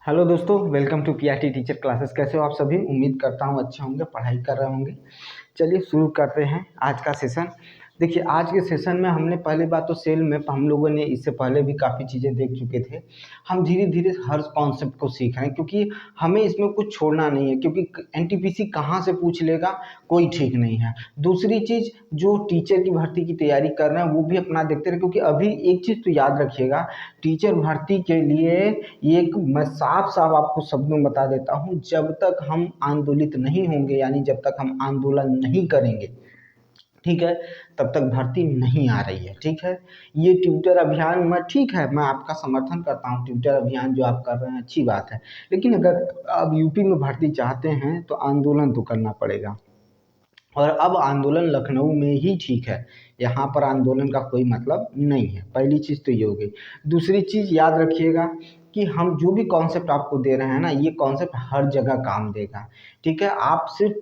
Hello दोस्तों, welcome to PRT teacher classes. कैसे हो आप सभी? उम्मीद करता हूँ अच्छे होंगे, पढ़ाई कर रहे होंगे। चलिए शुरू करते हैं आज का सेशन। देखिए, आज के सेशन में हमने पहली बात तो सेल मैप हम लोगों ने इससे पहले भी काफ़ी चीज़ें देख चुके थे। हम धीरे धीरे हर कॉन्सेप्ट को सीख रहे हैं क्योंकि हमें इसमें कुछ छोड़ना नहीं है, क्योंकि एनटीपीसी कहाँ से पूछ लेगा कोई ठीक नहीं है। दूसरी चीज़, जो टीचर की भर्ती की तैयारी कर रहे हैं वो भी अपना देखते रहे, क्योंकि अभी एक चीज़ तो याद रखिएगा, टीचर भर्ती के लिए एक मैं साफ साफ आपको शब्दों में बता देता हूँ, जब तक हम आंदोलित नहीं होंगे, यानी जब तक हम आंदोलन नहीं करेंगे, ठीक है, तब तक भर्ती नहीं आ रही है। ठीक है, ये ट्विटर अभियान में ठीक है, मैं आपका समर्थन करता हूँ, ट्विटर अभियान जो आप कर रहे हैं अच्छी बात है, लेकिन अगर आप यूपी में भर्ती चाहते हैं तो आंदोलन तो करना पड़ेगा। और अब आंदोलन लखनऊ में ही ठीक है, यहाँ पर आंदोलन का कोई मतलब नहीं है। पहली चीज़ तो ये हो गई। दूसरी चीज़ याद रखिएगा कि हम जो भी कॉन्सेप्ट आपको दे रहे हैं ना, ये कॉन्सेप्ट हर जगह काम देगा। ठीक है, आप सिर्फ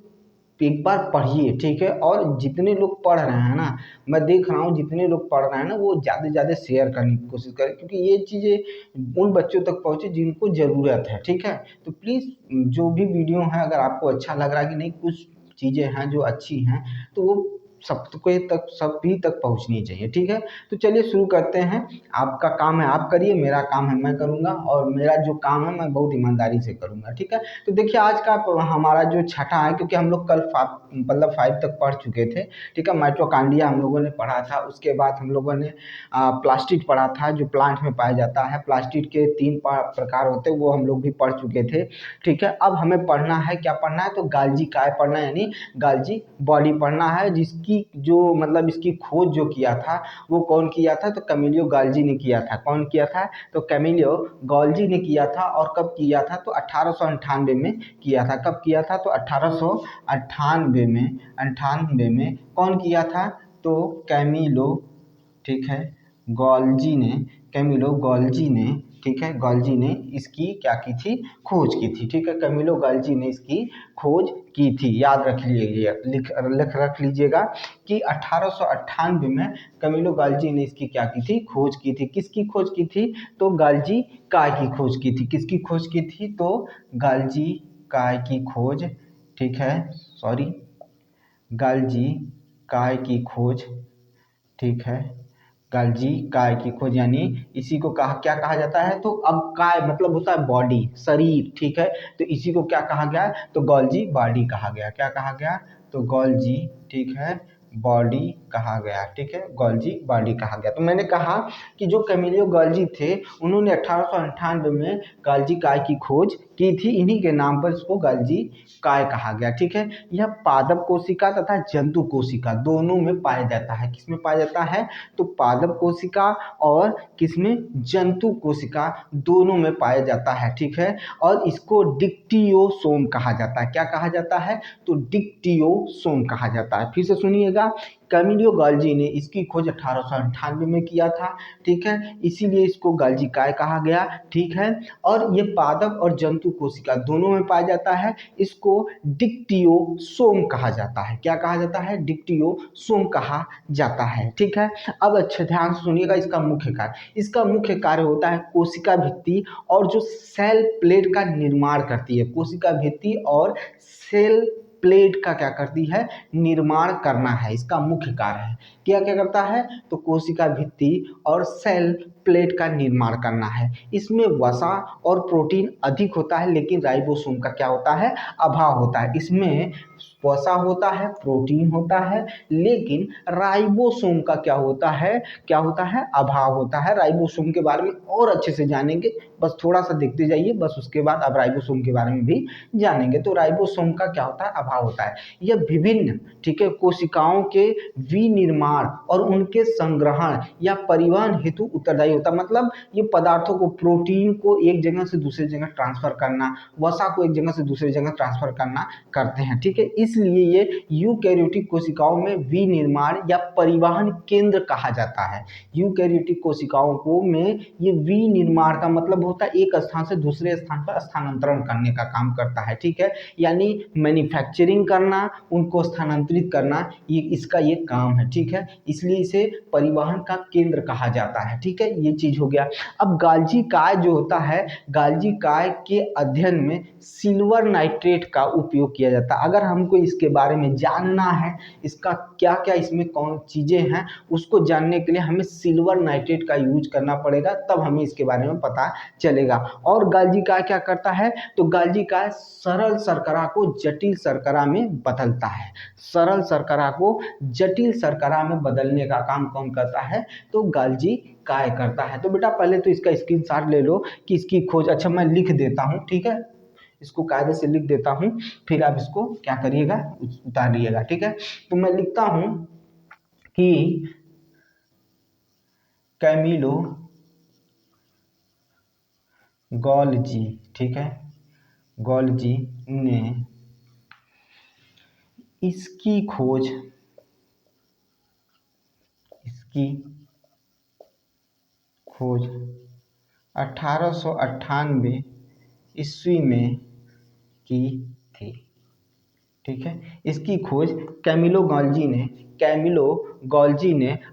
एक बार पढ़िए, ठीक है। और जितने लोग पढ़ रहे हैं ना, मैं देख रहा हूँ जितने लोग पढ़ रहे हैं ना, वो ज़्यादा से ज़्यादा शेयर करने की कोशिश करें, क्योंकि ये चीज़ें उन बच्चों तक पहुँचे जिनको ज़रूरत है। ठीक है, तो प्लीज़ जो भी वीडियो है, अगर आपको अच्छा लग रहा है कि नहीं, कुछ चीज़ें हैं जो अच्छी हैं, तो वो सबके तक, सभी तक पहुंचनी चाहिए। ठीक है, तो चलिए शुरू करते हैं। आपका काम है आप करिए, मेरा काम है मैं करूंगा, और मेरा जो काम है मैं बहुत ईमानदारी से करूंगा। ठीक है, तो देखिए आज का हमारा जो छठा है, क्योंकि हम लोग कल मतलब 5 तक पढ़ चुके थे। ठीक है, माइटोकॉन्ड्रिया हम लोगों ने पढ़ा था, उसके बाद हम लोगों ने प्लास्टिड पढ़ा था, जो प्लांट में पाया जाता है। प्लास्टिड के 3 प्रकार होते हैं, वो हम लोग भी पढ़ चुके थे। ठीक है, अब हमें पढ़ना है, क्या पढ़ना है, तो गाल्जी काय पढ़ना है, यानी गाल्जी बॉडी पढ़ना है, जिसकी जो मतलब इसकी खोज जो किया था वो कौन किया था, तो कैमिलियो गाल्जी ने किया था। कौन किया था, तो कैमिलियो गाल्जी ने किया था। और कब किया था, तो 1898 में किया था। कब किया था, तो 1898 में, 98 में कौन किया था, तो कैमिलो, ठीक है, गॉल्जी ने, कैमिलो गॉल्जी ने, ठीक है, गॉल्जी ने इसकी क्या की थी, खोज की थी। ठीक है, कैमिलो गॉल्जी ने इसकी खोज की थी। याद रख लीजिए, लिख रख लीजिएगा कि 1898 में कैमिलो गॉल्जी ने इसकी क्या की थी, खोज की थी। किसकी खोज की थी, तो गाल्जी काय की खोज की थी। किसकी खोज की थी, तो गाल्जी काय की खोज, ठीक है, सॉरी, गाल्जी काय की खोज, ठीक है, गाल्जी काय की खोज, यानी इसी को कहा, क्या कहा जाता है, तो अब काय मतलब होता है बॉडी, शरीर। ठीक है, तो इसी को क्या कहा गया, तो गॉल्जी बॉडी कहा गया। क्या कहा गया, तो गॉल्जी, ठीक है, बॉडी कहा गया। ठीक है, गॉल्जी बॉडी कहा गया। तो मैंने कहा कि जो कैमिलियो गॉल्जी थे, उन्होंने 1898 में गाल्जी काय की खोज की थी, इन्हीं के नाम पर इसको गाल्जी काय कहा गया। ठीक है, यह पादप कोशिका तथा जंतु कोशिका दोनों में पाया जाता है। किसमें पाया जाता है, तो पादप कोशिका और किसमें, जंतु कोशिका दोनों में पाया जाता है। ठीक है, और इसको डिक्टियोसोम कहा जाता है। क्या कहा जाता है, तो डिक्टियोसोम कहा जाता है। फिर से सुनिएगा, कैमिलियो गाल्जी ने इसकी खोज 1898 में किया था। ठीक है, इसीलिए इसको गाल्जी काय कहा गया। ठीक है, और ये पादप और जंतु कोशिका दोनों में पाया जाता है। इसको डिक्टियोसोम कहा जाता है। क्या कहा जाता है, डिक्टियोसोम कहा जाता है। ठीक है, अब अच्छे ध्यान से सुनिएगा, इसका मुख्य कार्य होता है कोशिका भित्ति और जो सेल प्लेट का निर्माण करती है। कोशिका भित्ति और सेल प्लेट का क्या करती है, निर्माण करना है, इसका मुख्य कार्य है। क्या क्या करता है, तो कोशिका भित्ति और सेल प्लेट का निर्माण करना है। इसमें वसा और प्रोटीन अधिक होता है, लेकिन राइबोसोम का क्या होता है, अभाव होता है। इसमें वसा होता है, प्रोटीन होता है, लेकिन राइबोसोम का क्या होता है, अभाव होता है। राइबोसोम के बारे में और अच्छे से जानेंगे, बस थोड़ा सा देखते जाइए, बस उसके बाद आप राइबोसोम के बारे में भी जानेंगे। तो राइबोसोम का क्या होता है, अभाव होता है। यह विभिन्न, ठीक है, कोशिकाओं के विनिर्माण और उनके संग्रहण या परिवहन हेतु उत्तरदायी होता है। मतलब ये पदार्थों को, प्रोटीन को एक जगह से दूसरी जगह ट्रांसफर करना, वसा को एक जगह से दूसरी जगह ट्रांसफर करना करते हैं। ठीक है, इसलिए ये यूकैरियोटिक कोशिकाओं में विनिर्माण या परिवहन केंद्र कहा जाता है। यूकैरियोटिक कोशिकाओं को में ये विनिर्माण का मतलब होता है एक स्थान से दूसरे स्थान पर स्थानांतरण करने का काम करता है। ठीक है, यानी मैन्युफैक्चरिंग करना, उनको स्थानांतरित करना, ये इसका ये काम है। ठीक है, है, इसलिए इसे परिवहन का केंद्र कहा जाता है। ठीक है, ये चीज हो गया। अब गाल्जी काय जो होता है, गाल्जी काय के अध्ययन में सिल्वर नाइट्रेट का उपयोग किया जाता है। अगर हमको इसके बारे में जानना है, इसका क्या क्या इसमें कौन चीजें हैं, उसको जानने के लिए हमें सिल्वर नाइट्रेट का यूज करना पड़ेगा, तब हमें इसके बारे में पता चलेगा। और गाल्जी काय क्या करता है, तो गाल्जी काय सरल शर्करा को जटिल शर्करा में बदलता है। सरल शर्करा को जटिल शर्करा में बदलने का काम कौन करता है, तो गाल्जी काय करता है। तो बेटा पहले तो इसका स्क्रीनशॉट ले लो कि इसकी खोज, अच्छा मैं लिख देता हूँ, ठीक है, इसको कायदे से लिख देता हूँ, फिर आप इसको क्या करिएगा, उतारिएगा। ठीक है, तो मैं लिखता हूँ कि कैमिलो गॉल्जी, ठीक है, गॉल्जी ने इसकी खोज, इसकी खोज 1898 ईस्वी में की थी। ठीक है, इसकी खोज कैमिलो गॉल्जी ने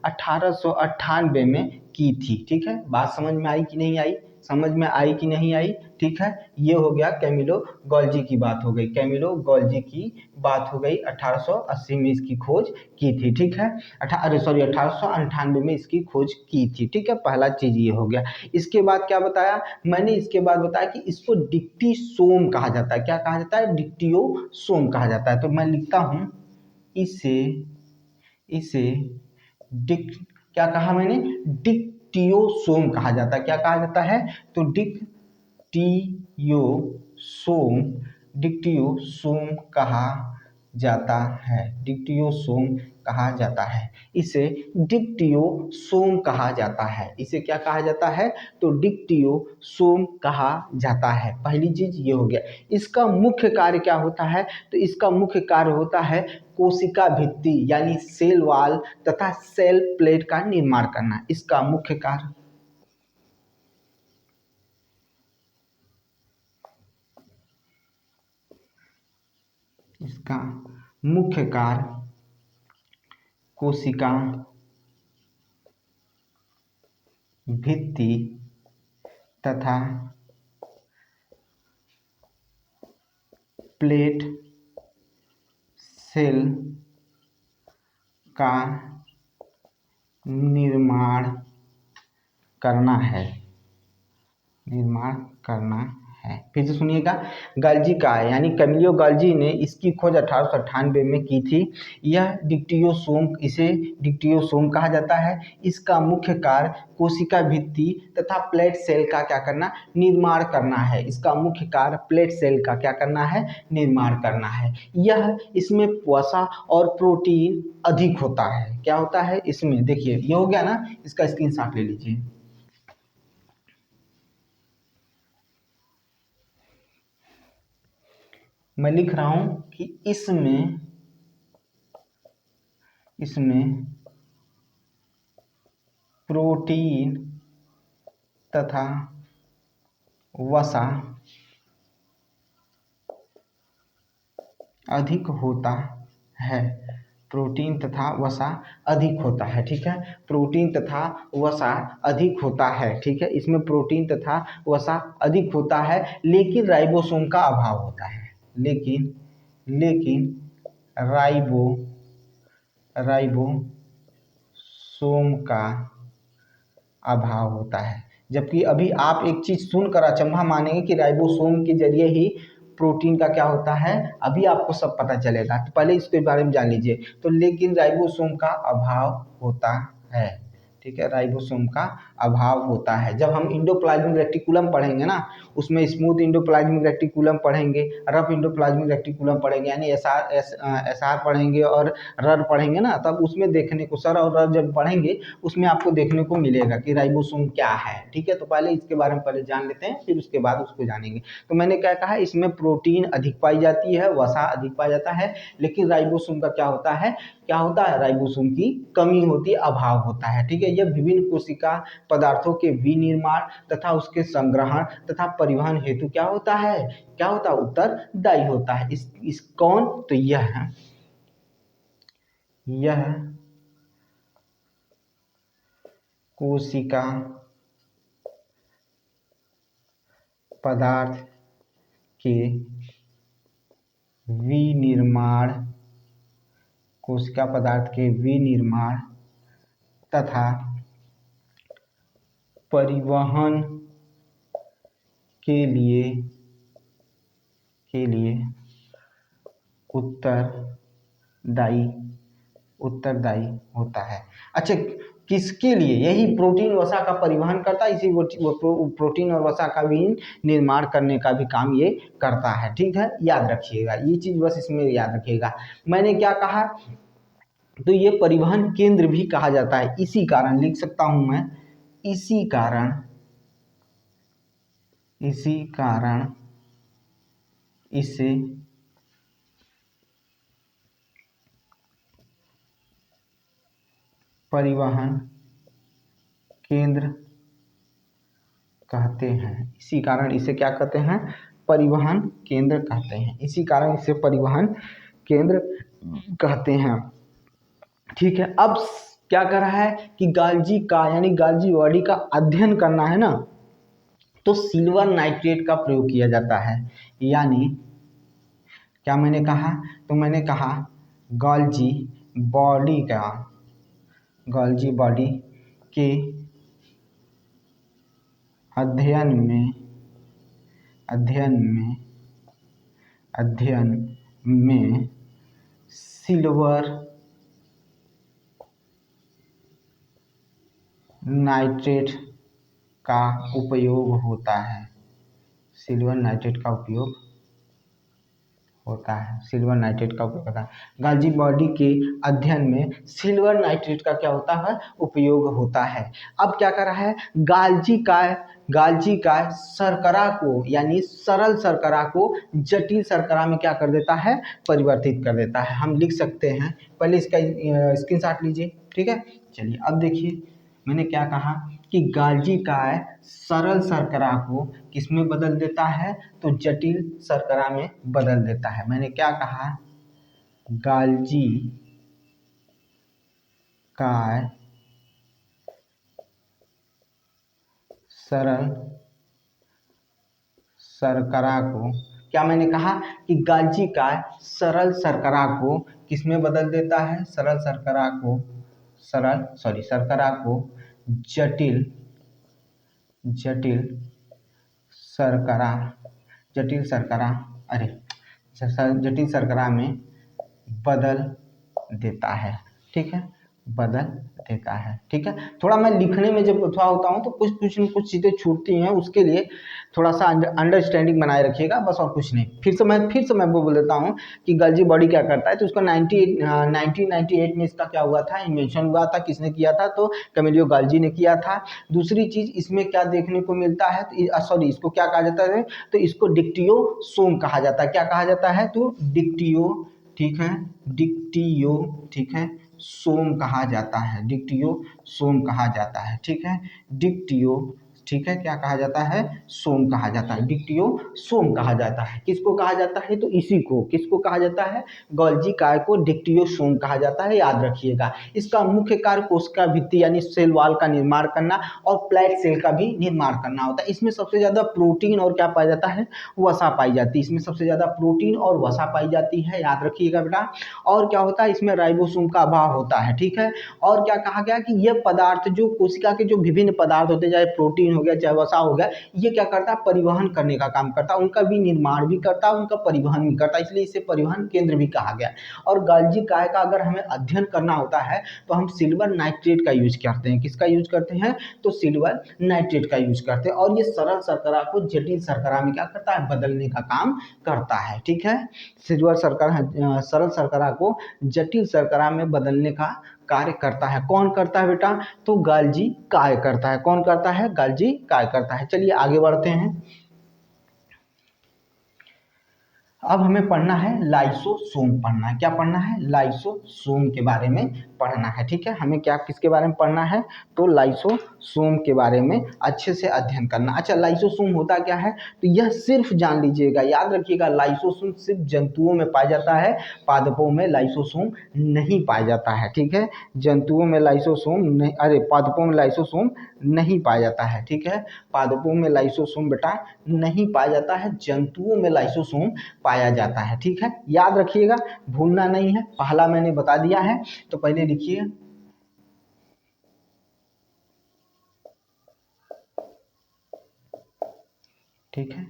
1898 में की थी। ठीक है, बात समझ में आई कि नहीं आई, समझ में आई कि नहीं आई। ठीक है, ये हो गया कैमिलो गॉल्जी की बात हो गई, कैमिलो गॉल्जी की बात हो गई, 1880 में इसकी खोज की थी। ठीक है, 1898 में इसकी खोज की थी। ठीक है, पहला चीज ये हो गया। इसके बाद क्या बताया मैंने, इसके बाद बताया कि इसको डिक्टियोसोम कहा जाता है। क्या कहा जाता है, डिक्टियोसोम कहा जाता है। तो मैं लिखता हूं इसे इसे डिक क्या कहा मैंने, डिक्टियोसोम कहा जाता है। क्या कहा जाता है, तो डिक्टियोसोम, डिक्टियोसोम कहा जाता है, डिक्टियोसोम कहा जाता है, इसे डिक्टियोसोम कहा जाता है। इसे क्या कहा जाता है, तो डिक्टियोसोम कहा जाता है। पहली चीज ये हो गया। इसका मुख्य कार्य क्या होता है, तो इसका मुख्य कार्य होता है कोशिका भित्ति यानी सेल वॉल तथा सेल प्लेट का निर्माण करना। इसका मुख्य कार्य, इसका मुख्य कार्य कोशिका भित्ति तथा प्लेट सेल का निर्माण करना है, निर्माण करना है। फिर से सुनिएगा, गाल्जी का यानी कैमिलो गाल्जी ने इसकी खोज 1898 में की थी। यह डिक्टियोसोम, इसे डिक्टियोसोम कहा जाता है। इसका मुख्य कार्य कोशिका भित्ति तथा प्लेट सेल का क्या करना, निर्माण करना है। इसका मुख्य कार्य प्लेट सेल का क्या करना है, निर्माण करना है। यह इसमें वसा और प्रोटीन अधिक होता है। क्या होता है इसमें, देखिए ये हो गया ना, इसका स्क्रीनशॉट ले लीजिए। मैं लिख रहा हूं कि इसमें प्रोटीन तथा वसा अधिक होता है, प्रोटीन तथा वसा अधिक होता है। ठीक है, प्रोटीन तथा वसा अधिक होता है। ठीक है, इसमें प्रोटीन तथा वसा अधिक होता है, लेकिन राइबोसोम का अभाव होता है। लेकिन राइबोसोम का अभाव होता है। जबकि अभी आप एक चीज सुनकर अचंभा मानेंगे कि राइबोसोम के जरिए ही प्रोटीन का क्या होता है, अभी आपको सब पता चलेगा, तो पहले इसके बारे में जान लीजिए। तो लेकिन राइबोसोम का अभाव होता है। ठीक है, राइबोसोम का अभाव होता है। जब हम इंडोप्लाज्मिक रेटिकुलम पढ़ेंगे ना, उसमें स्मूथ इंडोप्लाज्मिक रेटिकुलम पढ़ेंगे, रफ इंडोप्लाज्मिक रेटिकुलम पढ़ेंगे, यानी एसआर पढ़ेंगे और रर पढ़ेंगे ना, तब उसमें देखने को, सर और रर जब पढ़ेंगे उसमें आपको देखने को मिलेगा कि राइबोसोम क्या है। ठीक है, तो पहले इसके बारे में पहले जान लेते हैं, फिर उसके बाद उसको जानेंगे। तो मैंने क्या कहा, इसमें प्रोटीन अधिक पाई जाती है, वसा अधिक पाया जाता है, लेकिन राइबोसोम का क्या होता है, राइबोसोम की कमी होती है, अभाव होता है। ठीक है, यह विभिन्न कोशिका पदार्थों के विनिर्माण तथा उसके संग्रहण तथा परिवहन हेतु क्या होता है, उत्तरदायी होता है। इस कौन, तो यह कोशिका पदार्थ के विनिर्माण, कोशिका पदार्थ के विनिर्माण तथा परिवहन के लिए उत्तरदायी होता है। अच्छा, किसके लिए? यही प्रोटीन वसा का परिवहन करता है, इसी वो प्रोटीन और वसा का भी निर्माण करने का भी काम ये करता है। ठीक है, याद रखिएगा ये चीज, बस इसमें याद रखिएगा। मैंने क्या कहा, तो ये परिवहन केंद्र भी कहा जाता है। इसी कारण लिख सकता हूं मैं, इसी कारण इसे परिवहन केंद्र कहते हैं। इसी कारण इसे क्या कहते हैं? परिवहन केंद्र कहते हैं। इसी कारण इसे परिवहन केंद्र कहते हैं। ठीक है, अब क्या कर रहा है कि गाल्जी का यानी गाल्जी बॉडी का अध्ययन करना है ना, तो सिल्वर नाइट्रेट का प्रयोग किया जाता है। यानी क्या मैंने कहा, तो मैंने कहा गाल्जी बॉडी के अध्ययन में सिल्वर नाइट्रेट का उपयोग होता है। गाल्जी बॉडी के अध्ययन में सिल्वर नाइट्रेट का क्या होता है? उपयोग होता है। अब क्या कर रहा है, गाल्जी का शर्करा को यानी सरल शर्करा को जटिल शर्करा में क्या कर देता है? परिवर्तित कर देता है। हम लिख सकते हैं, पहले इसका स्क्रीनशॉट लीजिए। ठीक है, चलिए अब देखिए मैंने क्या कहा कि गाल्जी का सरल शर्करा को किसमें बदल देता है? तो जटिल शर्करा में बदल देता है। मैंने क्या कहा, गाल्जी का सरल शर्करा को, क्या मैंने कहा कि गाल्जी का सरल शर्करा को किसमें बदल देता है? शर्करा को जटिल शर्करा में बदल देता है। ठीक है, बदल देता है। ठीक है, थोड़ा मैं लिखने में जब थोड़ा होता हूँ तो कुछ चीज़ें छूटती हैं, उसके लिए थोड़ा सा अंडरस्टैंडिंग बनाए रखिएगा, बस और कुछ नहीं। फिर से मैं वो बोल देता हूँ कि गाल्जी बॉडी क्या करता है। तो उसका 1998 में इसका क्या हुआ था? इन्वेंशन हुआ था। किसने किया था? तो कैमिलियो गाल्जी ने किया था। दूसरी चीज़ इसमें क्या देखने को मिलता है, सॉरी इसको क्या कहा जाता है? तो इसको डिक्टियोसोम कहा जाता है। क्या कहा जाता है? तो डिक्टियो, ठीक है, ठीक है, सोम कहा जाता है। डिक्टियोसोम कहा जाता है। ठीक है, ठीक है, क्या कहा जाता है? सोम कहा जाता है। डिक्टियोसोम कहा जाता है। किसको कहा जाता है? तो इसी को किसको कहा जाता है? गाल्जी काय को डिक्टियोसोम कहा जाता है। याद रखिएगा, इसका मुख्य कार्य कोशिका भित्ति यानी सेल वॉल का निर्माण करना और प्लेट सेल का भी निर्माण करना होता है। इसमें सबसे ज्यादा प्रोटीन और क्या पाया जाता है? वसा पाई जाती है। इसमें सबसे ज्यादा प्रोटीन और वसा पाई जाती है। याद रखिएगा बेटा। और क्या होता है? इसमें राइबोसोम का अभाव होता है। ठीक है, और क्या कहा गया कि यह पदार्थ जो कोशिका के जो विभिन्न पदार्थ होते हैं, चाहे प्रोटीन हो गया, चाहे वसा हो गया, ये क्या करता है? परिवहन करने का काम करता है। उनका भी निर्माण भी करता है, उनका परिवहन भी करता है, इसलिए इसे परिवहन केंद्र भी कहा गया। और गाल्जी काय का अगर हमें अध्ययन करना होता है तो हम सिल्वर नाइट्रेट का यूज करते हैं। किसका यूज करते हैं? तो सिल्वर नाइट्रेट का यूज करते हैं। और ये सरल शर्करा को जटिल शर्करा में क्या करता है? बदलने का काम करता है। ठीक है, सरल शर्करा को जटिल शर्करा में बदलने का कार्य करता है। कौन करता है बेटा? तो गाल्जी काय करता है। कौन करता है? गाल्जी काय करता है। चलिए आगे बढ़ते हैं। अब हमें पढ़ना है लाइसोसोम पढ़ना है। क्या पढ़ना है? लाइसोसोम के बारे में पढ़ना है। ठीक है, हमें क्या किसके बारे में पढ़ना है? तो लाइसोसोम के बारे में अच्छे से अध्ययन करना। अच्छा, लाइसोसोम होता क्या है? तो यह सिर्फ जान लीजिएगा, याद रखिएगा, लाइसोसोम सिर्फ जंतुओं में पाया जाता है, पादपों में लाइसोसोम नहीं पाया जाता है। ठीक है, जंतुओं में लाइसोसोम नहीं, अरे पादपों में लाइसोसोम नहीं पाया जाता है। ठीक है, पादपों में लाइसोसोम बेटा नहीं पाया जाता है, जंतुओं में लाइसोसोम पाया जाता है। ठीक है, याद रखिएगा, भूलना नहीं है, पहला मैंने बता दिया है। तो पहले लिखिए, ठीक है,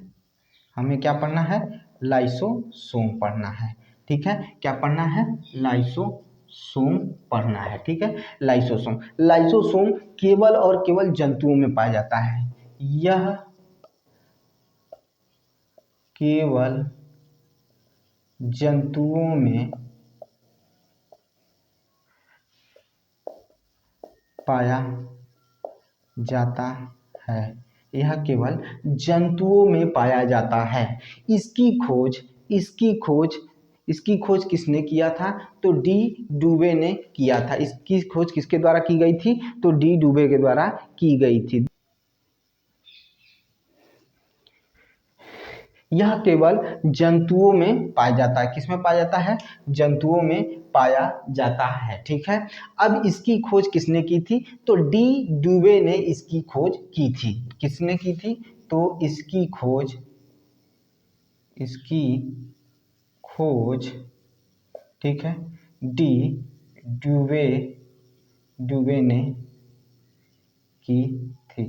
हमें क्या पढ़ना है? लाइसोसोम पढ़ना है। ठीक है, क्या पढ़ना है? लाइसोसोम पढ़ना है। ठीक है, लाइसोसोम, लाइसोसोम केवल और केवल जंतुओं में पाया जाता है। यह केवल जंतुओं में पाया जाता है। यह केवल जंतुओं में पाया जाता है। इसकी खोज इसकी खोज इसकी खोज किसने किया था? तो डी डुबे ने किया था। इसकी खोज किसके द्वारा की गई थी? तो डी डुबे के द्वारा की गई थी। यह केवल जंतुओं में पाया जाता है। किसमें पाया जाता है? जंतुओं में पाया जाता है। ठीक है, अब इसकी खोज किसने की थी? तो डी डुबे ने इसकी खोज की थी। किसने की थी? तो इसकी खोज, ठीक है, डी डुबे डुबे ने की थी।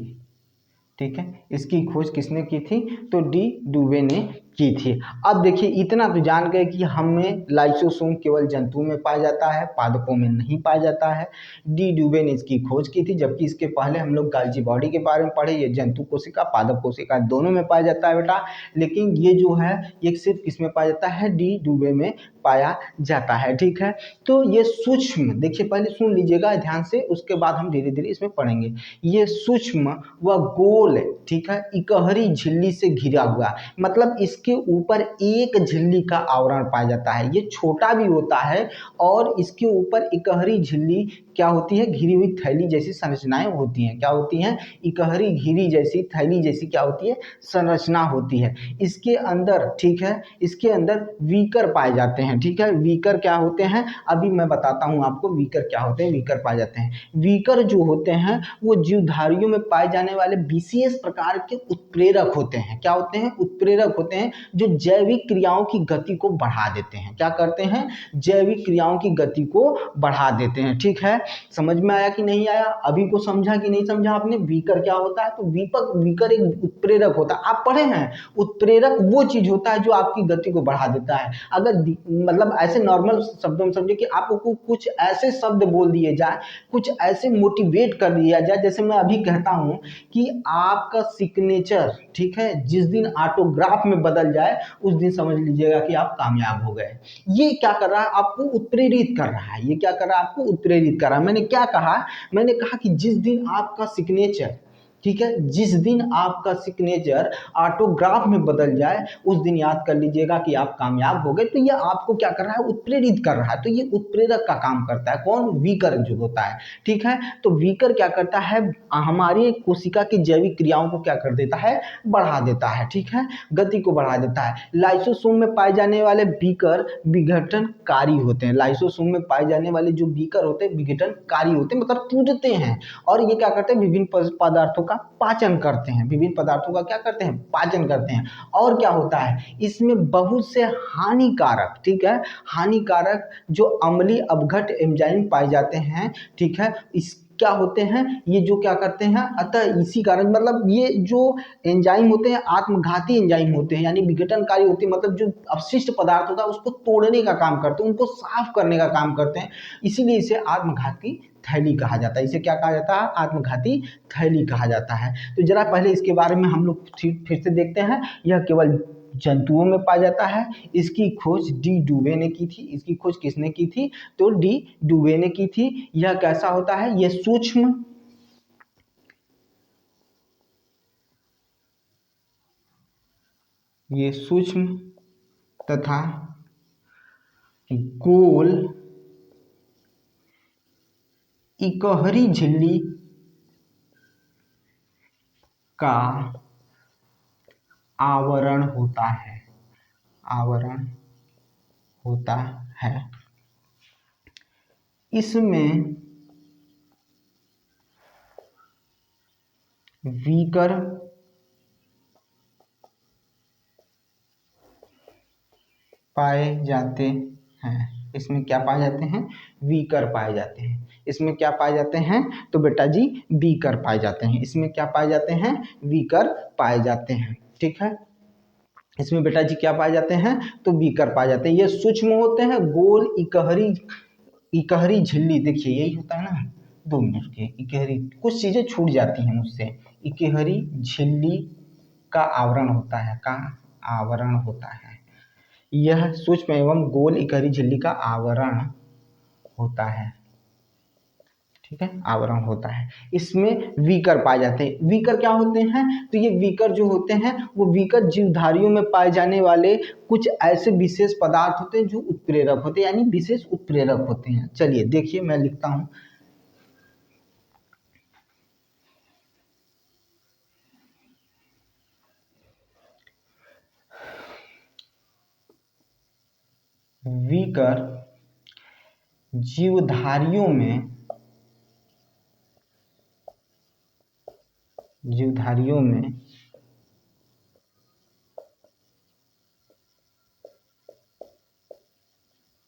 ठीक है, इसकी खोज किसने की थी? तो डी डुबे ने की थी। अब देखिए, इतना तो जान गए कि हमें लाइसोसोम केवल जंतुओं में पाया जाता है, पादपों में नहीं पाया जाता है। डी डुबे ने इसकी खोज की थी, जबकि इसके पहले हम लोग गाल्जी बॉडी के बारे में पढ़े। ये जंतु कोशिका, पादप कोशिका दोनों में पाया जाता है बेटा, लेकिन ये जो है ये सिर्फ किसमें पाया जाता है? डी डुबे में पाया जाता है। ठीक है, तो ये सूक्ष्म, देखिए पहले सुन लीजिएगा ध्यान से, उसके बाद हम धीरे धीरे इसमें पढ़ेंगे। ये सूक्ष्म व गोल, ठीक है, इकहरी झिल्ली से घिरा हुआ, मतलब इसके ऊपर एक झिल्ली का आवरण पाया जाता है। ये छोटा भी होता है और इसके ऊपर इकहरी झिल्ली क्या होती है? घिरी हुई थैली जैसी संरचनाएं होती हैं। क्या होती हैं? इकहरी घिरी जैसी थैली जैसी क्या होती है? संरचना होती है इसके अंदर। ठीक है, इसके अंदर वीकर पाए जाते हैं। ठीक है, वीकर क्या होते हैं? अभी मैं बताता हूं आपको वीकर क्या होते हैं। वीकर पाए जाते हैं, वीकर जो होते हैं वो जीवधारियों में पाए जाने वाले विशेष प्रकार के उत्प्रेरक होते हैं। क्या होते हैं? उत्प्रेरक होते हैं, जो जैविक क्रियाओं की गति को बढ़ा देते हैं। क्या करते हैं? जैविक क्रियाओं की गति को बढ़ा देते हैं। ठीक है, समझ में आया कि नहीं आया? अभी को समझा कि नहीं समझा आपने? वीकर क्या होता है? तो वीकर एक उत्प्रेरक होता है। आप पढ़े हैं, उत्प्रेरक वो चीज होता है जो आपकी गति को बढ़ा देता है। अगर मतलब ऐसे नॉर्मल शब्दों में समझे कि आपको कुछ ऐसे शब्द बोल दिए जाए, कुछ ऐसे मोटिवेट कर दिया जाए, जैसे मैं अभी कहता हूं कि आपका सिग्नेचर, ठीक है, जिस दिन ऑटोग्राफ में बदल जाए उस दिन समझ लीजिएगा कि आप कामयाब हो गए। ये क्या कर रहा है? आपको उत्प्रेरित कर रहा है। ये क्या कर रहा है? आपको उत्प्रेरित कर रहा है। मैंने क्या कहा? मैंने कहा कि जिस दिन आपका सिग्नेचर, ठीक है, जिस दिन आपका सिग्नेचर ऑटोग्राफ में बदल जाए उस दिन याद कर लीजिएगा कि आप कामयाब हो गए। तो ये आपको क्या कर रहा है? उत्प्रेरित कर रहा है। तो ये उत्प्रेरक का काम करता है। कौन? वीकर जो होता है। ठीक है, तो वीकर क्या करता है? हमारी कोशिका की जैविक क्रियाओं को क्या कर देता है? बढ़ा देता है। ठीक है, गति को बढ़ा देता है। लाइसोसोम में पाए जाने वाले बीकर विघटनकारी होते हैं। लाइसोसोम में पाए जाने वाले जो बीकर होते हैं विघटनकारी होते हैं, मतलब टूटते हैं, और ये क्या करते हैं? विभिन्न पदार्थों का पाचन करते हैं। विभिन्न पदार्थों का क्या करते हैं? पाचन करते हैं। और क्या होता है? इसमें बहुत से हानिकारक, ठीक है, हानिकारक जो अम्लीय अपघट्य एंजाइम पाए जाते हैं। ठीक है, इस क्या होते हैं? ये जो क्या करते हैं, अतः इसी कारण, मतलब ये जो एंजाइम होते हैं आत्मघाती एंजाइम होते हैं, यानी विघटनकारी होते हैं, मतलब जो अपशिष्ट पदार्थ होता है उसको तोड़ने का काम करते हैं, उनको साफ करने का काम करते हैं। इसीलिए इसे आत्मघाती थैली कहा जाता है। इसे क्या कहा जाता है? आत्मघाती थैली कहा जाता है। तो जरा पहले इसके बारे में हम लोग फिर से देखते हैं। यह केवल जंतुओं में पाया जाता है। इसकी खोज डी डुबे ने की थी। इसकी खोज किसने की थी? तो डी डुबे ने की थी। यह कैसा होता है? यह सूक्ष्म, ये सूक्ष्म तथा गोल इकहरी झिल्ली का आवरण होता है, आवरण होता है। इसमें वीकर पाए जाते हैं। इसमें क्या पाए जाते हैं? वीकर पाए जाते हैं। इसमें क्या पाए जाते हैं? तो बेटा जी वीकर पाए जाते हैं। इसमें क्या पाए जाते हैं? वीकर पाए जाते हैं। ठीक है, इसमें बेटा जी क्या पाए जाते हैं? तो वीकर पाए जाते हैं। ये सूक्ष्म होते हैं, गोल इकहरी, इकहरी झिल्ली, देखिए यही होता है ना, 2 मिनट के, इकहरी, कुछ चीजें छूट जाती हैं मुझसे, इकहरी झिल्ली का आवरण होता है, का आवरण होता है। यह सूक्ष्म एवं गोल इकहरी झिल्ली का आवरण होता है। ठीक है, आवरण होता है। इसमें वीकर पाए जाते हैं। वीकर क्या होते हैं? तो ये वीकर जो होते हैं वो वीकर जीवधारियों में पाए जाने वाले कुछ ऐसे विशेष पदार्थ होते हैं जो उत्प्रेरक होते हैं, यानी विशेष उत्प्रेरक होते हैं। चलिए देखिए मैं लिखता हूं, वीकर जीवधारियों में, जीवधारियों में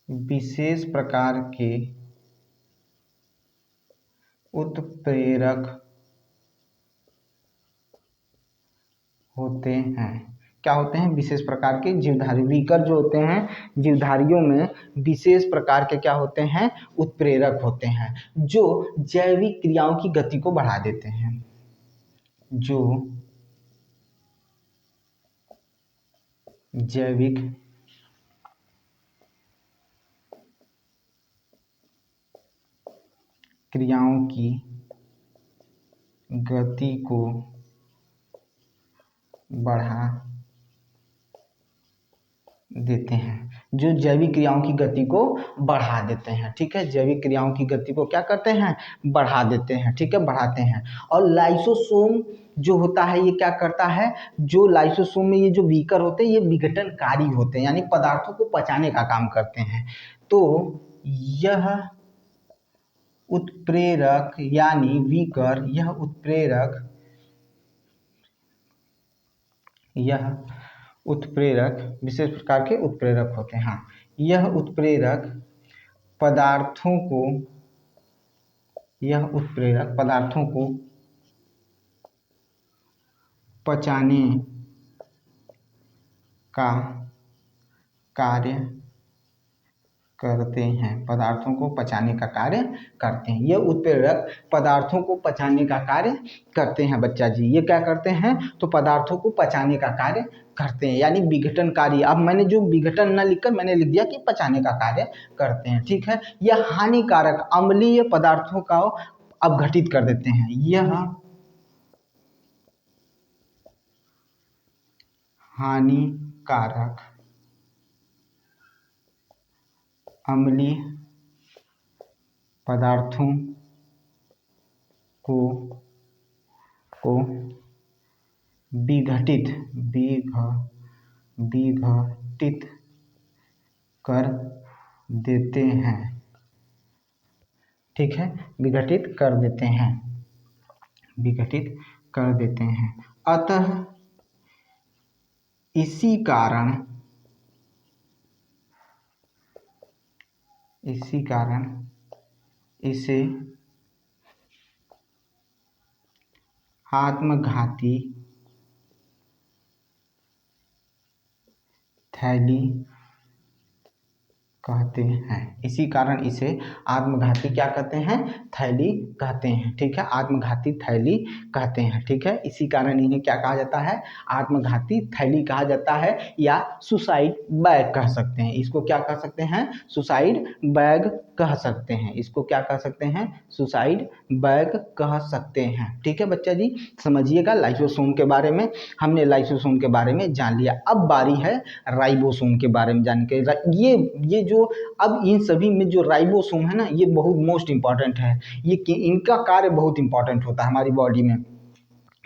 विशेष प्रकार के उत्प्रेरक होते हैं। क्या होते हैं? विशेष प्रकार के जीवधारी, वीकर जो होते हैं जीवधारियों में विशेष प्रकार के क्या होते हैं? उत्प्रेरक होते हैं, जो जैविक क्रियाओं की गति को बढ़ा देते हैं, जो जैविक क्रियाओं की गति को बढ़ा देते हैं, जो जैविक क्रियाओं की गति को बढ़ा देते हैं। ठीक है, जैविक क्रियाओं की गति को क्या करते हैं? बढ़ा देते हैं। ठीक है, बढ़ाते हैं। और लाइसोसोम जो होता है ये क्या करता है? जो लाइसोसोम में ये जो वीकर होते हैं ये विघटनकारी होते हैं, यानी पदार्थों को पचाने का काम करते हैं। तो यह उत्प्रेरक यानी वीकर, यह उत्प्रेरक, यह उत्प्रेरक विशेष प्रकार के उत्प्रेरक होते हैं। हाँ, यह उत्प्रेरक पदार्थों को, यह उत्प्रेरक पदार्थों को पचाने का कार्य करते हैं, पदार्थों को पचाने का कार्य करते हैं। ये उत्प्रेरक पदार्थों को पचाने का कार्य करते हैं बच्चा जी। ये क्या करते हैं? तो पदार्थों को पचाने का कार्य करते हैं, यानी विघटनकारी। अब मैंने जो विघटन न लिखकर मैंने लिख दिया कि पचाने का कार्य करते हैं। ठीक है, यह हानिकारक अम्लीय पदार्थों का अपघटित कर देते हैं। यह हानिकारक अम्लीय पदार्थों को विघटित विघटित कर देते हैं। ठीक है, विघटित कर देते हैं, विघटित कर देते हैं। अतः इसी कारण, इसी कारण इसे आत्मघाती थैली कहते हैं। इसी कारण इसे आत्मघाती क्या कहते हैं, थैली कहते हैं। ठीक है, आत्मघाती थैली कहते हैं। ठीक है, इसी कारण इन्हें क्या कहा जाता है, आत्मघाती थैली कहा जाता है, या सुसाइड बैग कह सकते हैं। इसको क्या कह सकते हैं, सुसाइड बैग कह सकते हैं। इसको क्या कह सकते हैं, सुसाइड बैग कह सकते हैं। ठीक है बच्चा जी, समझिएगा लाइसोसोम के बारे में। हमने लाइसोसोम के बारे में जान लिया। अब बारी है राइबोसोम के बारे में जान के। ये जो अब इन सभी में जो राइबोसोम है ना, ये बहुत मोस्ट इंपॉर्टेंट है। इनका कार्य बहुत इंपॉर्टेंट होता है हमारी बॉडी में।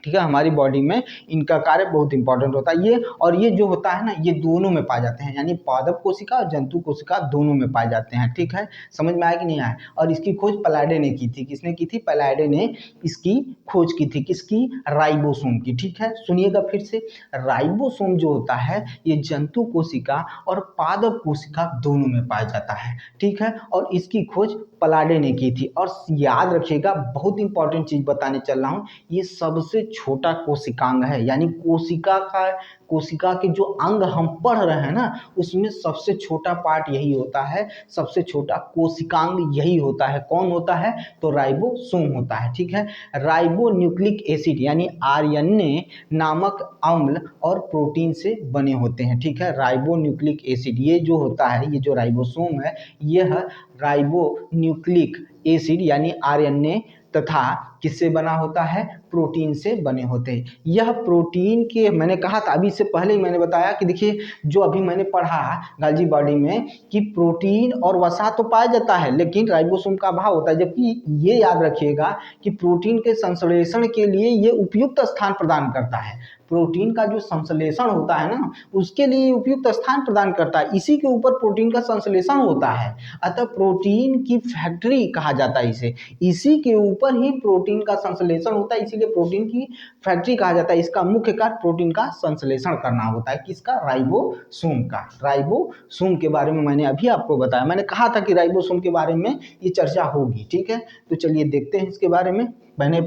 ठीक है, हमारी बॉडी में इनका कार्य बहुत इंपॉर्टेंट होता है। ये और ये जो होता है ना, ये दोनों में पाए जाते हैं, यानी पादप कोशिका और जंतु कोशिका दोनों में पाए जाते हैं। ठीक है, समझ में आया कि नहीं आया। और इसकी खोज पलाडे ने की थी। किसने की थी, पलाडे ने इसकी खोज की थी। किसकी, राइबोसोम की। ठीक है, सुनिएगा फिर से। राइबोसोम जो होता है ये जंतु कोशिका और पादप कोशिका दोनों में पाया जाता है। ठीक है, और इसकी खोज पलाडे ने की थी। और याद रखिएगा, बहुत इंपॉर्टेंट चीज बताने चल रहा हूँ, ये सबसे छोटा कोशिकांग है। यानी कोशिका के जो अंग हम पढ़ रहे हैं ना, उसमें सबसे छोटा पार्ट यही होता है, सबसे छोटा कोशिकांग यही होता है। कौन होता है, तो राइबोसोम होता है। ठीक है, राइबो न्यूक्लिक एसिड यानी आरएनए नामक अम्ल और प्रोटीन से बने होते हैं। ठीक है, राइबो न्यूक्लिक एसिड ये जो होता है, ये जो राइबोसोम है, यह राइबो न्यूक्लिक एसिड यानी आरएनए तथा किससे बना होता है, प्रोटीन से बने होते हैं। यह प्रोटीन के, मैंने कहा था अभी इससे पहले ही मैंने बताया कि देखिए, जो अभी मैंने पढ़ा गाल्जी बॉडी में कि प्रोटीन और वसा तो पाया जाता है, लेकिन राइबोसोम का अभाव होता है। जबकि ये याद रखिएगा कि प्रोटीन के संश्लेषण के लिए ये उपयुक्त स्थान प्रदान करता है। प्रोटीन का जो संश्लेषण होता है ना, उसके लिए उपयुक्त स्थान प्रदान करता है। इसी के ऊपर प्रोटीन का संश्लेषण होता है। अतः प्रोटीन की फैक्ट्री कहा जाता है इसे। इसी के ऊपर ही प्रोटीन का संश्लेषण होता है, इसीलिए प्रोटीन की फैक्ट्री कहा जाता है। इसका मुख्य कार्य प्रोटीन का संश्लेषण करना होता है। किसका, राइबोसोम का। राइबोसोम के बारे में मैंने अभी आपको बताया। मैंने कहा था कि राइबोसोम के बारे में ये चर्चा होगी। ठीक है, तो चलिए देखते हैं इसके बारे में। मैंने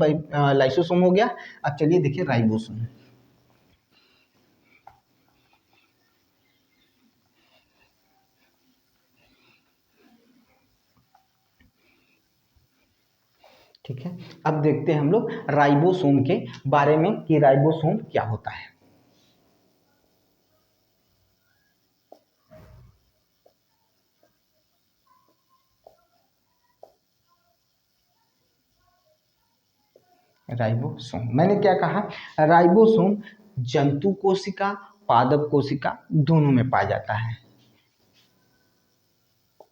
लाइसोसोम हो गया, अब चलिए देखिए राइबोसोम। ठीक है, अब देखते हैं हम लोग राइबोसोम के बारे में कि राइबोसोम क्या होता है। राइबोसोम, मैंने क्या कहा, राइबोसोम जंतु कोशिका पादप कोशिका दोनों में पाया जाता है।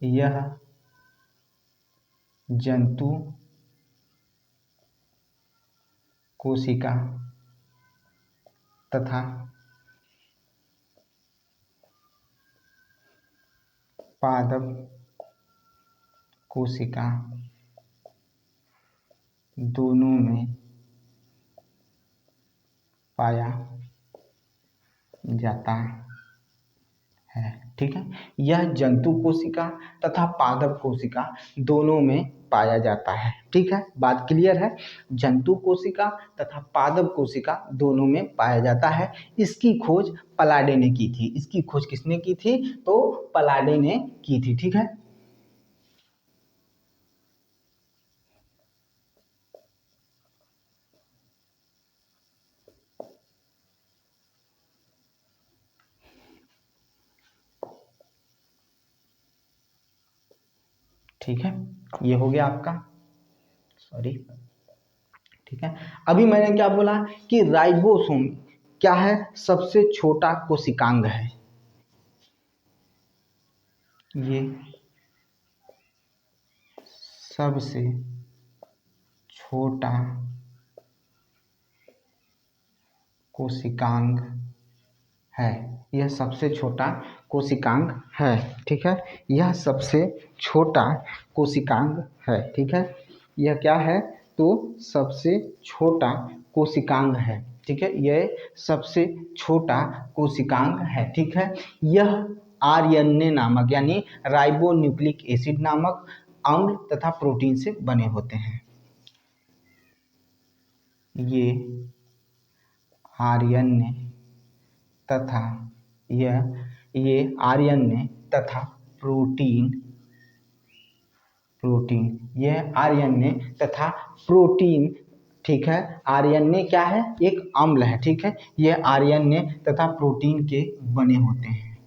यह जंतु कोशिका तथा पादप कोशिका दोनों में पाया जाता है। ठीक है, यह जंतु कोशिका तथा पादप कोशिका दोनों में पाया जाता है। ठीक है, बात क्लियर है। जंतु कोशिका तथा पादप कोशिका दोनों में पाया जाता है। इसकी खोज पलाडे ने की थी। इसकी खोज किसने की थी, तो पलाडे ने की थी। ठीक है, ठीक है, ये हो गया आपका, सॉरी। ठीक है, अभी मैंने क्या बोला कि राइबोसोम क्या है, सबसे छोटा कोशिकांग है। ये सबसे छोटा कोशिकांग है। यह सबसे छोटा कोशिकांग है। ठीक है, यह सबसे छोटा कोशिकांग है। ठीक है, यह क्या है, तो सबसे छोटा कोशिकांग है। ठीक है, यह सबसे छोटा कोशिकांग है। ठीक है, यह आरएनए नामक यानी राइबो न्यूक्लिक एसिड नामक अम्ल तथा प्रोटीन से बने होते हैं। ये आरएनए तथा ये आरएनए तथा प्रोटीन, यह आरएनए तथा प्रोटीन, ठीक है। आरएनए क्या है? एक अम्ल है, ठीक है। यह आरएनए तथा प्रोटीन के बने होते हैं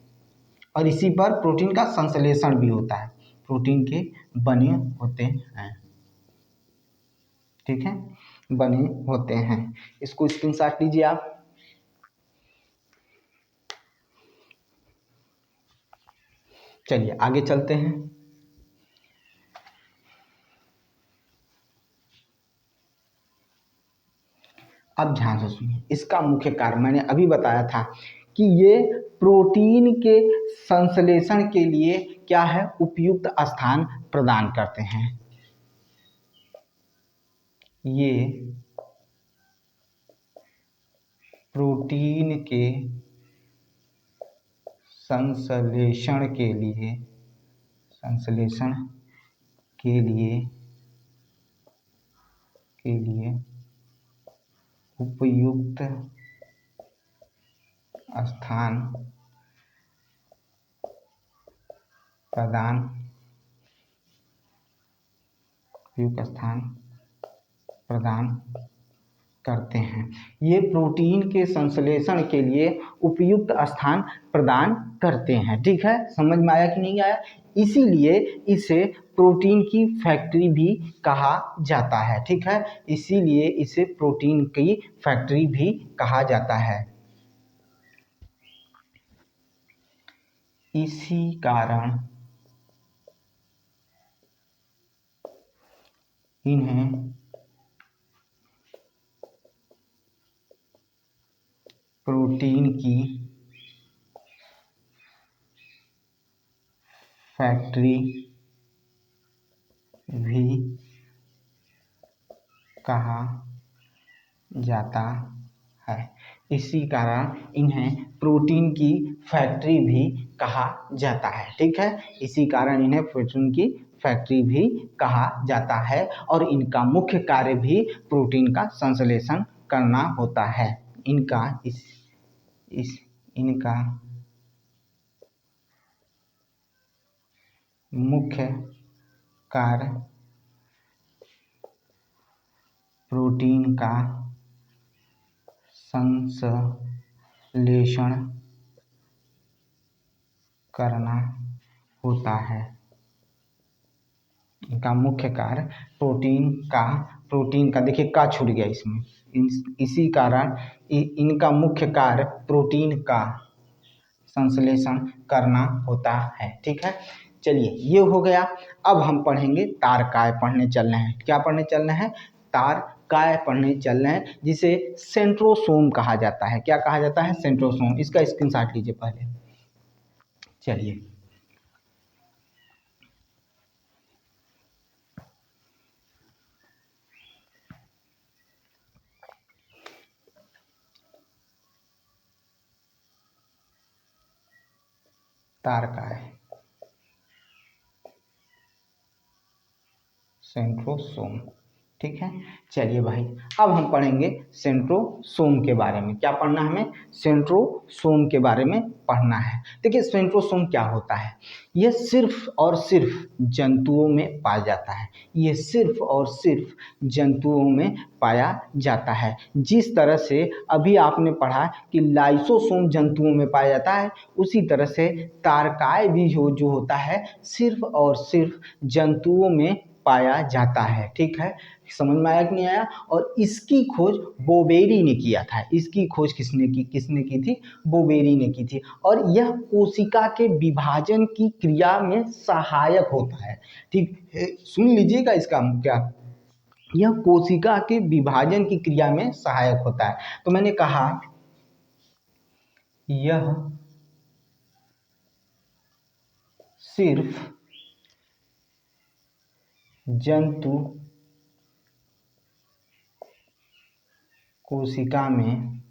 और इसी पर प्रोटीन का संश्लेषण भी होता है, प्रोटीन के बने होते हैं, ठीक है, बने होते हैं। इसको स्क्रीनशॉट लीजिए आप। चलिए आगे चलते हैं। अब ध्यान से सुनिए, इसका मुख्य कार्य मैंने अभी बताया था कि ये प्रोटीन के संश्लेषण के लिए क्या है? उपयुक्त स्थान प्रदान करते हैं। ये प्रोटीन के संश्लेषण के लिए उपयुक्त स्थान प्रदान करते हैं। ये प्रोटीन के संश्लेषण के लिए उपयुक्त स्थान प्रदान करते हैं, ठीक है। समझ में आया कि नहीं आया? इसीलिए इसे प्रोटीन की फैक्ट्री भी कहा जाता है, ठीक है। इसीलिए इसे प्रोटीन की फैक्ट्री भी कहा जाता है। इसी कारण इन्हें प्रोटीन की फैक्ट्री भी कहा जाता है। इसी कारण इन्हें प्रोटीन की फैक्ट्री भी कहा जाता है, ठीक है। इसी कारण इन्हें प्रोटीन की फैक्ट्री भी कहा जाता है और इनका मुख्य कार्य भी प्रोटीन का संश्लेषण करना होता है। इनका मुख्य कार्य प्रोटीन का संश्लेषण करना होता है। इनका मुख्य कार्य प्रोटीन का देखिए का छूट गया इसमें, इसी कारण इनका मुख्य कार्य प्रोटीन का संश्लेषण करना होता है, ठीक है। चलिए ये हो गया। अब हम पढ़ेंगे तारकाय पढ़ने चल रहे हैं। क्या पढ़ने चल रहे हैं? तारकाय पढ़ने चल रहे हैं, जिसे सेंट्रोसोम कहा जाता है। क्या कहा जाता है? सेंट्रोसोम। इसका स्क्रीनशॉट लीजिए पहले। चलिए तारकाय, सेंट्रोसोम, ठीक है। चलिए भाई, अब हम पढ़ेंगे सेंट्रोसोम के बारे में। क्या पढ़ना है हमें? सेंट्रोसोम के बारे में पढ़ना है। देखिए सेंट्रोसोम क्या होता है? यह सिर्फ और सिर्फ जंतुओं में पाया जाता है। ये सिर्फ और सिर्फ जंतुओं में पाया जाता है। जिस तरह से अभी आपने पढ़ा कि लाइसोसोम जंतुओं में पाया जाता है, उसी तरह से तारकाय भी जो होता है सिर्फ और सिर्फ जंतुओं में पाया जाता है, ठीक है। समझ में आया कि नहीं आया? और इसकी खोज बोबेरी ने किया था। इसकी खोज किसने की थी? बोबेरी ने की थी। और यह कोशिका के विभाजन की क्रिया में सहायक होता है, ठीक है। सुन लीजिएगा इसका क्या, यह कोशिका के विभाजन की क्रिया में सहायक होता है। तो मैंने कहा यह सिर्फ जंतु कोशिका में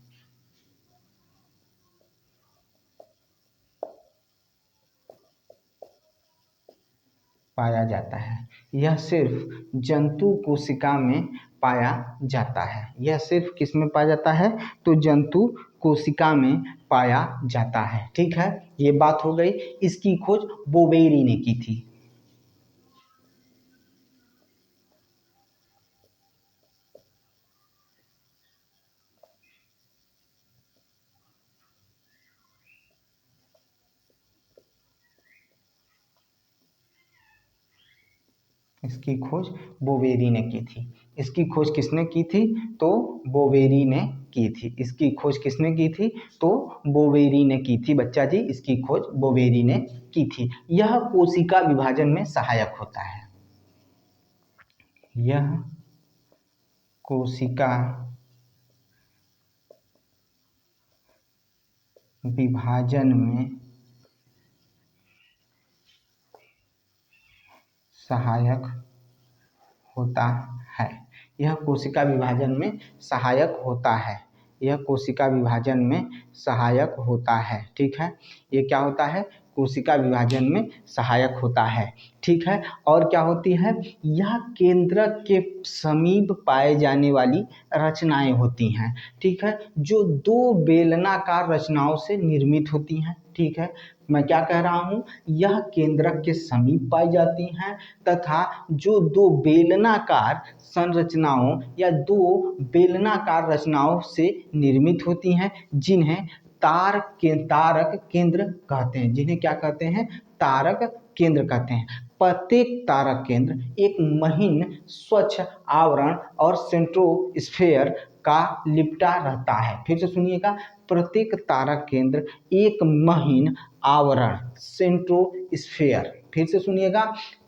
पाया जाता है। यह सिर्फ जंतु कोशिका में पाया जाता है। यह सिर्फ किस में पाया जाता है? तो जंतु कोशिका में पाया जाता है। ठीक है, ये बात हो गई। इसकी खोज बोवेरी ने की थी। इसकी खोज बोवेरी ने की थी। इसकी खोज किसने की थी? तो बोवेरी ने की थी। इसकी खोज किसने की थी? तो बोवेरी ने की थी बच्चा जी, इसकी खोज बोवेरी ने की थी। यह कोशिका विभाजन में सहायक होता है। यह कोशिका विभाजन में सहायक होता है। यह कोशिका विभाजन में सहायक होता है। यह कोशिका विभाजन में सहायक होता है। ठीक है, ये क्या होता है? कोशिका विभाजन में सहायक होता है। ठीक है, और क्या होती है? यह केंद्रक के समीप पाए जाने वाली रचनाएं होती हैं। ठीक है, जो दो बेलनाकार रचनाओं से निर्मित होती हैं। ठीक है, मैं क्या कह रहा हूँ? यह केंद्रक के समीप पाई जाती हैं तथा जो दो बेलनाकार संरचनाओं या दो बेलनाकार रचनाओं से निर्मित होती हैं, जिन्हें तारक केंद्र कहते हैं। जिन्हें क्या कहते हैं? तारक केंद्र कहते हैं। प्रत्येक तारक केंद्र एक महीन स्वच्छ आवरण और सेंट्रोस्फेयर का लिपटा रहता है। फिर से सुनिएगा, प्रत्येक तारक केंद्र एक महीन आवरण सेंट्रोस्फेयर। फिर से सुनिएगा,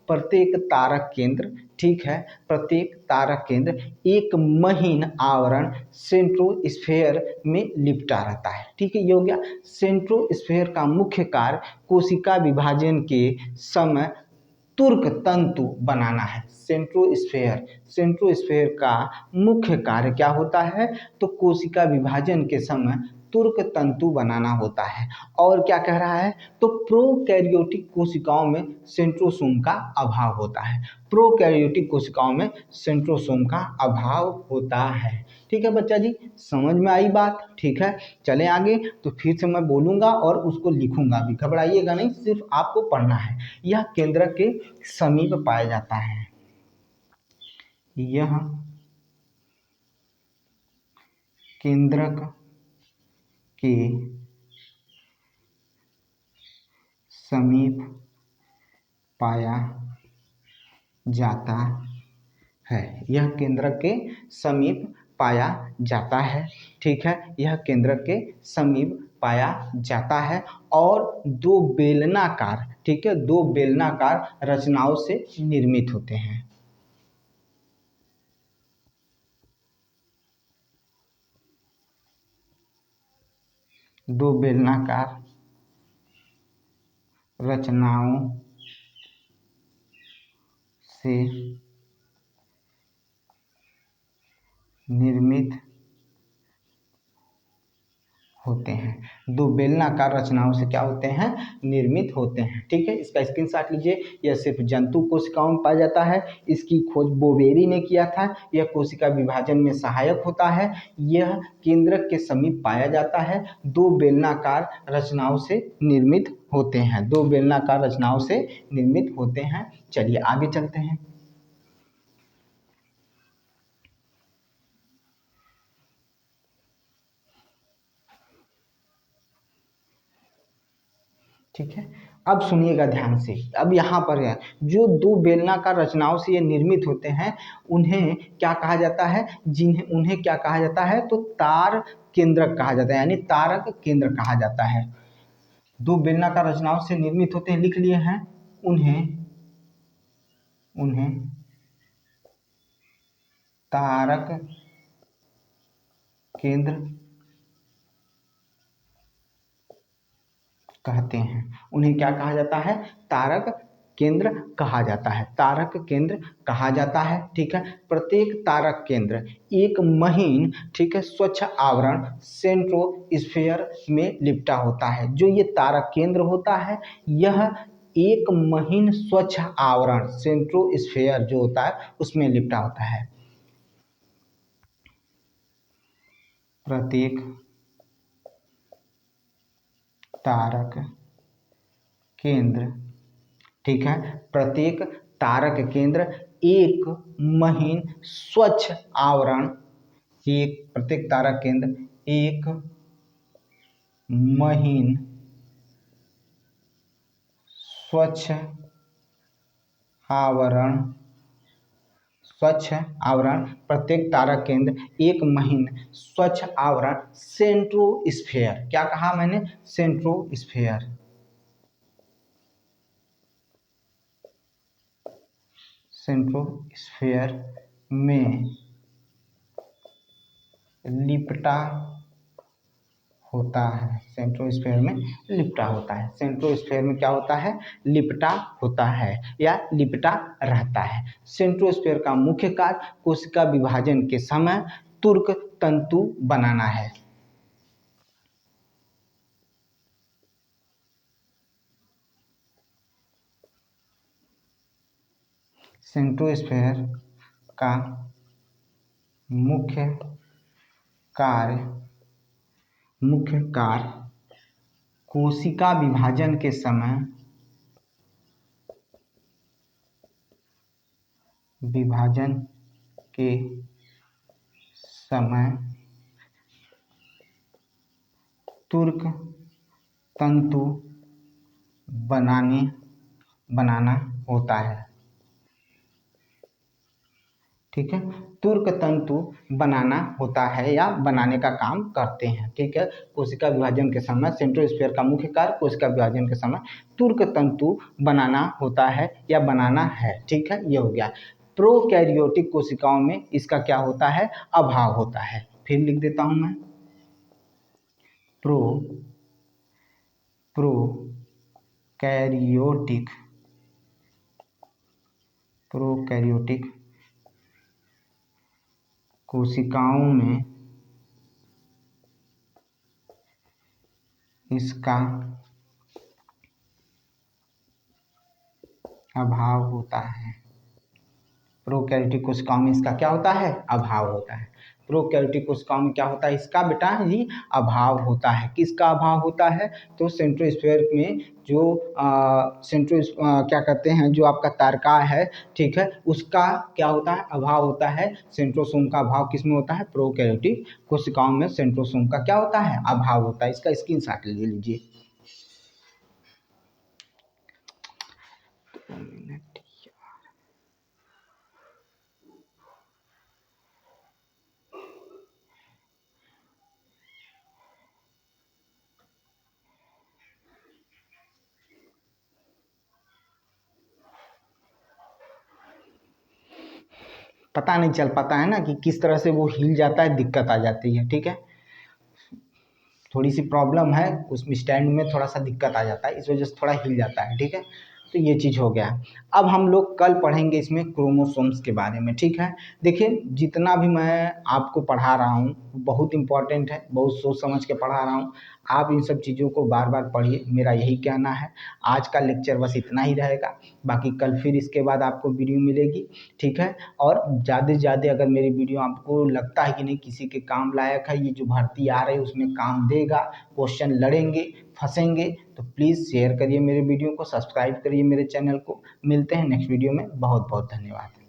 प्रत्येक तारक केंद्र, ठीक है, प्रत्येक तारक केंद्र एक महीन आवरण सेंट्रोस्फेयर में लिपटा रहता है। ठीक है, ये हो गया। सेंट्रोस्फेयर का मुख्य कार्य कोशिका विभाजन के समय तुर्क तंतु बनाना है। सेंट्रोस्फेयर का मुख्य कार्य क्या होता है? तो कोशिका विभाजन के समय तुर्क तंतु बनाना होता है। और क्या कह रहा है? तो प्रोकैरियोटिक कोशिकाओं में सेंट्रोसोम का अभाव होता है। प्रोकैरियोटिक कोशिकाओं में सेंट्रोसोम का अभाव होता है। ठीक है बच्चा जी, समझ में आई बात? ठीक है, चले आगे। तो फिर से मैं बोलूंगा और उसको लिखूंगा भी, घबराइएगा नहीं, सिर्फ आपको पढ़ना है। यह केंद्रक के समीप पाया जाता है। यह केंद्रक के समीप पाया जाता है। यह केंद्रक के समीप पाया जाता है। ठीक है, यह केंद्रक के समीप पाया जाता है और दो बेलनाकार, ठीक है, दो बेलनाकार रचनाओं से निर्मित होते हैं। दो बेलनाकार रचनाओं से निर्मित होते हैं। दो बेलनाकार रचनाओं से क्या होते हैं? निर्मित होते हैं। ठीक है, इसका स्क्रीनशॉट लीजिए। यह सिर्फ जंतु कोशिकाओं में पाया जाता है। इसकी खोज बोवेरी ने किया था। यह कोशिका विभाजन में सहायक होता है। यह केंद्रक के समीप पाया जाता है। दो बेलनाकार रचनाओं से निर्मित होते हैं। दो बेलनाकार रचनाओं से निर्मित होते हैं। चलिए आगे चलते हैं। ठीक है, अब सुनिएगा ध्यान से। अब यहाँ पर है, जो दो बेलनाकार रचनाओं से ये निर्मित होते हैं, उन्हें क्या कहा जाता है? उन्हें क्या कहा जाता है? तो तार केंद्रक कहा जाता है, यानी तारक केंद्र कहा जाता है। दो बेलनाकार रचनाओं से निर्मित होते हैं, लिख लिए हैं। उन्हें तारक केंद्र कहते हैं। उन्हें क्या कहा जाता है? तारक केंद्र कहा जाता है। तारक केंद्र कहा जाता है। ठीक है, प्रत्येक तारक केंद्र एक महीन, ठीक है, स्वच्छ आवरण सेंट्रोस्फेयर में लिपटा होता है। जो ये तारक केंद्र होता है, यह एक महीन स्वच्छ आवरण सेंट्रोस्फेयर जो होता है उसमें लिपटा होता है। प्रत्येक तारक केंद्र, ठीक है, प्रत्येक तारक केंद्र एक महीन स्वच्छ आवरण, एक प्रत्येक तारक केंद्र एक महीन स्वच्छ आवरण, स्वच्छ आवरण, प्रत्येक तारक केंद्र एक महीन स्वच्छ आवरण सेंट्रोस्फेयर, क्या कहा मैंने, सेंट्रोस्फेयर, सेंट्रोस्फेयर में लिपटा होता है, सेंट्रोस्फेयर में लिपटा होता है, सेंट्रोस्फेयर में क्या होता है, लिपटा होता है या लिपटा रहता है। सेंट्रोस्फेयर का मुख्य कार्य कोशिका विभाजन के समय तुर्क तंतु बनाना है। सेंट्रोस्फेयर का मुख्य कार्य कोशिका विभाजन के समय तुर्क तंतु बनाना होता है, ठीक है, तुर्क तंतु बनाना होता है या बनाने का काम करते हैं, ठीक है। कोशिका विभाजन के समय सेंट्रोस्फेयर का मुख्य कार्य कोशिका विभाजन के समय तुर्क तंतु बनाना होता है या बनाना है, ठीक है, ये हो गया। प्रोकैरियोटिक कोशिकाओं में इसका क्या होता है, अभाव होता है। फिर लिख देता हूं मैं, प्रोकैरियोटिक कोशिकाओं में इसका अभाव होता है, प्रोकैरियोटिक कोशिकाओं में इसका क्या होता है, अभाव होता है। प्रोकैरियोटिक कोशिकाओं में क्या होता है, इसका बेटा जी अभाव होता है। किसका अभाव होता है, तो सेंट्रोस्फेयर में जो क्या कहते हैं, जो आपका तारका है, ठीक है, उसका क्या होता है, अभाव होता है। सेंट्रोसोम का अभाव किसमें होता है, प्रोकैरियोटिक कोशिकाओं में सेंट्रोसोम का क्या होता है, अभाव होता है। इसका स्क्रीनशॉट ले लीजिए। पता नहीं चल पाता है ना कि किस तरह से वो हिल जाता है, दिक्कत आ जाती है, ठीक है, थोड़ी सी प्रॉब्लम है उसमें, स्टैंड में थोड़ा सा दिक्कत आ जाता है, इस वजह से थोड़ा हिल जाता है, ठीक है। तो ये चीज़ हो गया। अब हम लोग कल पढ़ेंगे इसमें क्रोमोसोम्स के बारे में, ठीक है। देखिए जितना भी मैं आपको पढ़ा रहा हूँ बहुत इंपॉर्टेंट है, बहुत सोच समझ के पढ़ा रहा हूँ। आप इन सब चीज़ों को बार बार पढ़िए, मेरा यही कहना है। आज का लेक्चर बस इतना ही रहेगा, बाकी कल फिर इसके बाद आपको वीडियो मिलेगी, ठीक है। और ज़्यादा से ज़्यादा अगर मेरी वीडियो आपको लगता है कि नहीं किसी के काम लायक है, ये जो भर्ती आ रही है उसमें काम देगा, क्वेश्चन लड़ेंगे फंसेंगे, तो प्लीज़ शेयर करिए मेरे वीडियो को, सब्सक्राइब करिए मेरे चैनल को। मिलते हैं नेक्स्ट वीडियो में, बहुत बहुत धन्यवाद।